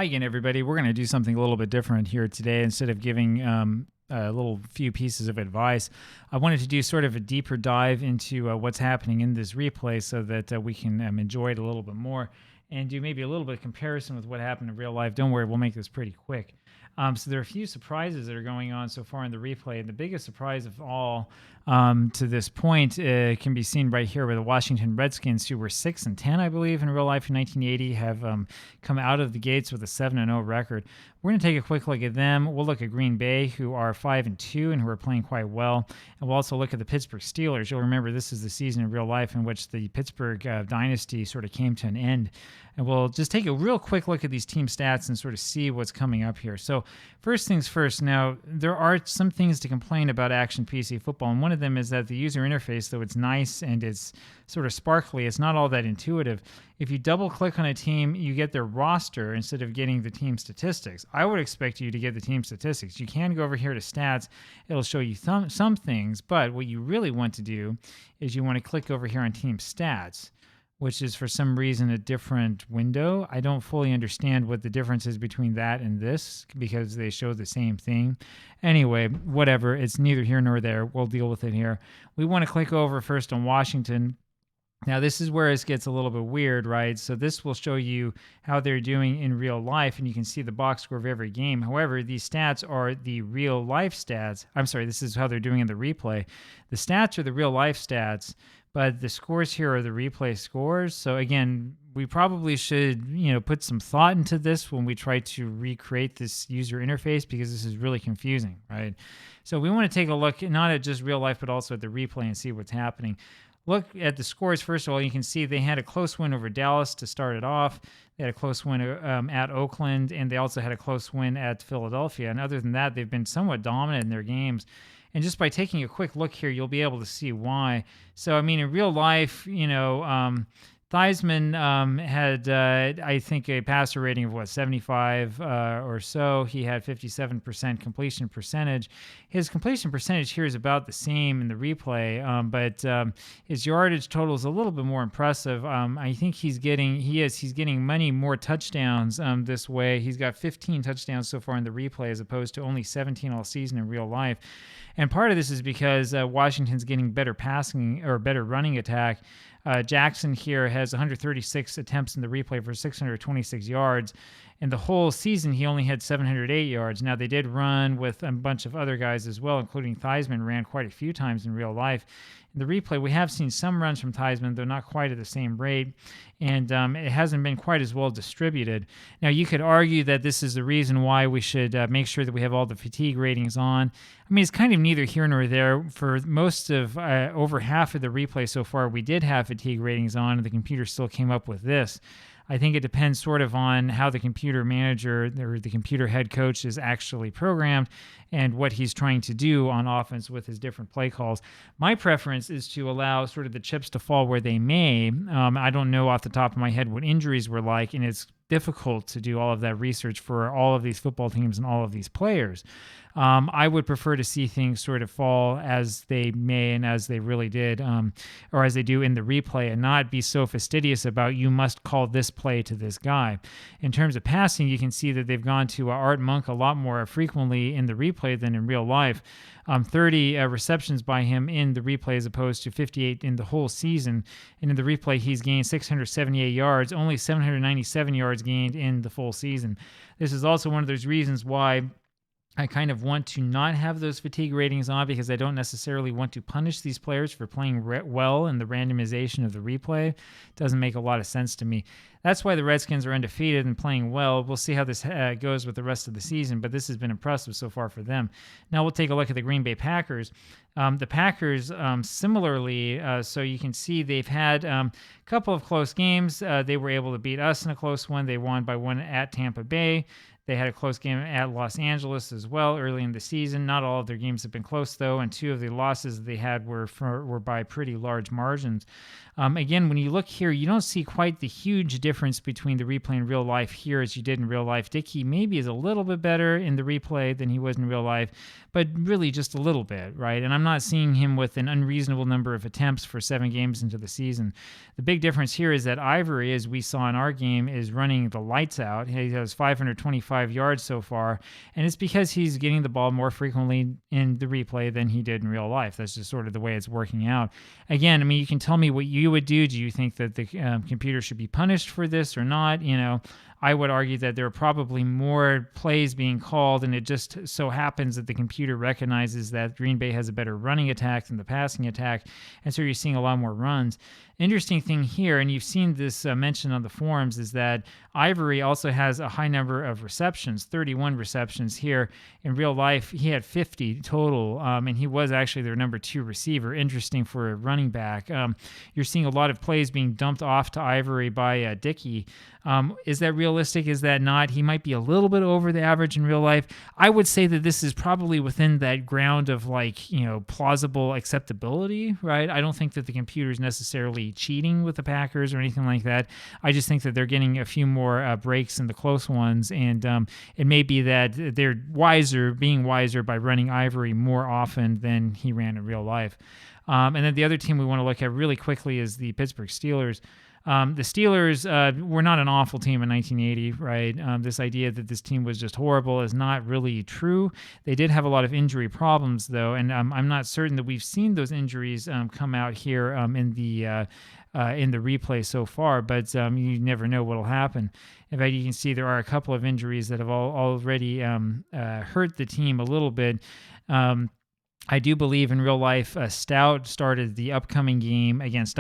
Hi again, everybody. We're going to do something a little bit different here today. Instead of giving a little few pieces of advice, I wanted to do sort of a deeper dive into what's happening in this replay so that we can enjoy it a little bit more and do maybe a little bit of comparison with what happened in real life. Don't worry, we'll make this pretty quick. So there are a few surprises that are going on so far in the replay. And the biggest surprise of all to this point can be seen right here with the Washington Redskins, who were 6-10, I believe, in real life in 1980, have come out of the gates with a 7-0 record. We're going to take a quick look at them. We'll look at Green Bay, who are 5-2 and who are playing quite well. And we'll also look at the Pittsburgh Steelers. You'll remember this is the season in real life in which the Pittsburgh dynasty sort of came to an end. And we'll just take a real quick look at these team stats and sort of see what's coming up here. So first things first, now there are some things to complain about Action PC football, and one of them is that the user interface, though it's nice and it's sort of sparkly, it's not all that intuitive. If you double click on a team, you get their roster instead of getting the team statistics. I would expect you to get the team statistics. You can go over here to stats. It'll show you some things, but what you really want to do is you want to click over here on team stats, which is for some reason a different window. I don't fully understand what the difference is between that and this because they show the same thing. Anyway, whatever. It's neither here nor there. We'll deal with it here. We want to click over first on Washington. Now, this is where it gets a little bit weird, right? So this will show you how they're doing in real life, and you can see the box score of every game. However, these stats are the real life stats. I'm sorry, this is how they're doing in the replay. The stats are the real life stats, but the scores here are the replay scores. So again, we probably should, put some thought into this when we try to recreate this user interface because this is really confusing, right? So we want to take a look not at just real life, but also at the replay and see what's happening. Look at the scores. First of all, you can see they had a close win over Dallas to start it off. They had a close win at Oakland, and they also had a close win at Philadelphia. And other than that, they've been somewhat dominant in their games. And just by taking a quick look here, you'll be able to see why. So, I mean, in real life, Theismann had, I think, a passer rating of, 75 or so. He had 57% completion percentage. His completion percentage here is about the same in the replay, but his yardage total is a little bit more impressive. I think he's getting many more touchdowns this way. He's got 15 touchdowns so far in the replay as opposed to only 17 all season in real life. And part of this is because Washington's getting better passing or better running attack. Jackson here has 136 attempts in the replay for 626 yards. And the whole season, he only had 708 yards. Now, they did run with a bunch of other guys as well, including Theismann ran quite a few times in real life. In the replay, we have seen some runs from Theismann, though not quite at the same rate, and it hasn't been quite as well distributed. Now, you could argue that this is the reason why we should make sure that we have all the fatigue ratings on. I mean, it's kind of neither here nor there. For most of over half of the replay so far, we did have fatigue ratings on, and the computer still came up with this. I think it depends sort of on how the computer manager or the computer head coach is actually programmed and what he's trying to do on offense with his different play calls. My preference is to allow sort of the chips to fall where they may. I don't know off the top of my head what injuries were like, and it's difficult to do all of that research for all of these football teams and all of these players. I would prefer to see things sort of fall as they may and as they really did, or as they do in the replay, and not be so fastidious about you must call this play to this guy. In terms of passing, you can see that they've gone to Art Monk a lot more frequently in the replay than in real life. 30 receptions by him in the replay as opposed to 58 in the whole season. And in the replay, he's gained 678 yards, only 797 yards gained in the full season. This is also one of those reasons why I kind of want to not have those fatigue ratings on because I don't necessarily want to punish these players for playing well in the randomization of the replay. It doesn't make a lot of sense to me. That's why the Redskins are undefeated and playing well. We'll see how this goes with the rest of the season, but this has been impressive so far for them. Now we'll take a look at the Green Bay Packers. The Packers, similarly, so you can see they've had a couple of close games. They were able to beat us in a close one. They won by 1 at Tampa Bay. They had a close game at Los Angeles as well early in the season. Not all of their games have been close, though, and 2 of the losses they had were by pretty large margins. Again, when you look here, you don't see quite the huge difference between the replay and real life here as you did in real life. Dickey maybe is a little bit better in the replay than he was in real life, but really just a little bit, right? And I'm not seeing him with an unreasonable number of attempts for 7 games into the season. The big difference here is that Ivory, as we saw in our game, is running the lights out. He has 525 yards so far, and it's because he's getting the ball more frequently in the replay than he did in real life. That's just sort of the way it's working out. Again, I mean, you can tell me what you would do. Do you think that the computer should be punished for this or not? I would argue that there are probably more plays being called, and it just so happens that the computer recognizes that Green Bay has a better running attack than the passing attack, and so you're seeing a lot more runs. Interesting thing here, and you've seen this mentioned on the forums, is that Ivory also has a high number of receptions, 31 receptions here. In real life, he had 50 total, and he was actually their number 2 receiver. Interesting for a running back. You're seeing a lot of plays being dumped off to Ivory by Dickey. Is that realistic? Is that not? He might be a little bit over the average in real life. I would say that this is probably within that ground of plausible acceptability, right? I don't think that the computer is necessarily cheating with the Packers or anything like that. I just think that they're getting a few more breaks in the close ones, and it may be that they're being wiser by running Ivory more often than he ran in real life. And then the other team we want to look at really quickly is the Pittsburgh Steelers. The Steelers were not an awful team in 1980, right? This idea that this team was just horrible is not really true. They did have a lot of injury problems, though, and I'm not certain that we've seen those injuries come out here in the replay so far, but you never know what will happen. In fact, you can see there are a couple of injuries that have already hurt the team a little bit. I do believe in real life, Stout started the upcoming game against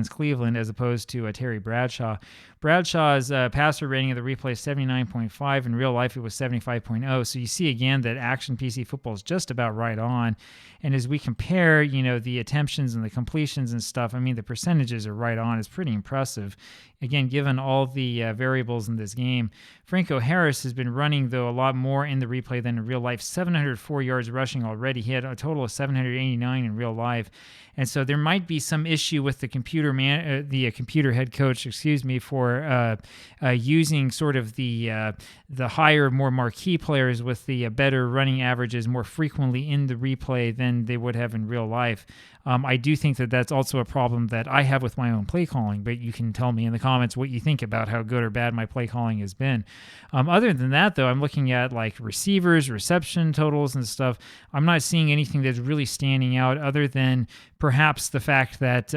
Cleveland, as opposed to Terry Bradshaw. Bradshaw's passer rating of the replay is 79.5. In real life, it was 75.0. So you see again that Action PC Football is just about right on. And as we compare, the attemptions and the completions and stuff, I mean, the percentages are right on. It's pretty impressive. Again, given all the variables in this game. Franco Harris has been running, though, a lot more in the replay than in real life. 704 yards rushing already. He had a total of 789 in real life. And so there might be some issue with the computer head coach, for using sort of the higher, more marquee players with the better running averages more frequently in the replay than they would have in real life. I do think that that's also a problem that I have with my own play calling, but you can tell me in the comments what you think about how good or bad my play calling has been. Other than that, though, I'm looking at like receivers, reception totals and stuff. I'm not seeing anything that's really standing out other than perhaps the fact that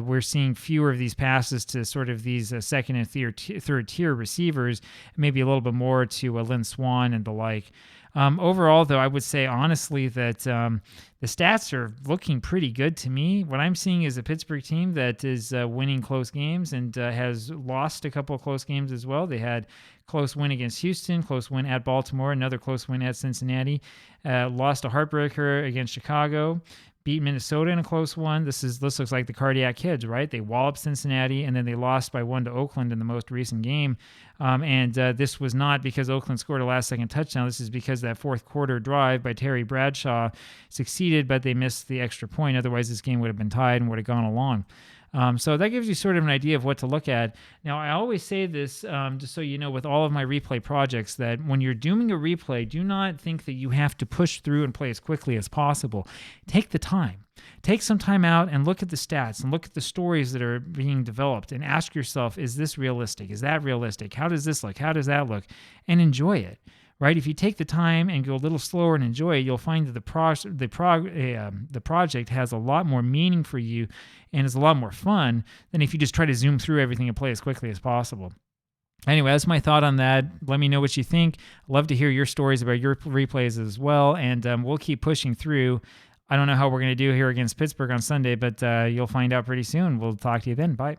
we're seeing fewer of these passes to sort of these second and third tier receivers, maybe a little bit more to Lynn Swann and the like. Overall, though, I would say honestly that the stats are looking pretty good to me. What I'm seeing is a Pittsburgh team that is winning close games and has lost a couple of close games as well. They had close win against Houston, close win at Baltimore, another close win at Cincinnati, lost a heartbreaker against Chicago, beat Minnesota in a close one. This looks like the Cardiac Kids, right? They walloped Cincinnati, and then they lost by 1 to Oakland in the most recent game. And this was not because Oakland scored a last-second touchdown. This is because that fourth quarter drive by Terry Bradshaw succeeded, but they missed the extra point. Otherwise, this game would have been tied and would have gone along. So that gives you sort of an idea of what to look at. Now, I always say this, just so you know, with all of my replay projects, that when you're doing a replay, do not think that you have to push through and play as quickly as possible. Take the time. Take some time out and look at the stats and look at the stories that are being developed and ask yourself, is this realistic? Is that realistic? How does this look? How does that look? And enjoy it. Right? If you take the time and go a little slower and enjoy it, you'll find that the project has a lot more meaning for you and is a lot more fun than if you just try to zoom through everything and play as quickly as possible. Anyway, that's my thought on that. Let me know what you think. I'd love to hear your stories about your replays as well, and we'll keep pushing through. I don't know how we're going to do here against Pittsburgh on Sunday, but you'll find out pretty soon. We'll talk to you then. Bye.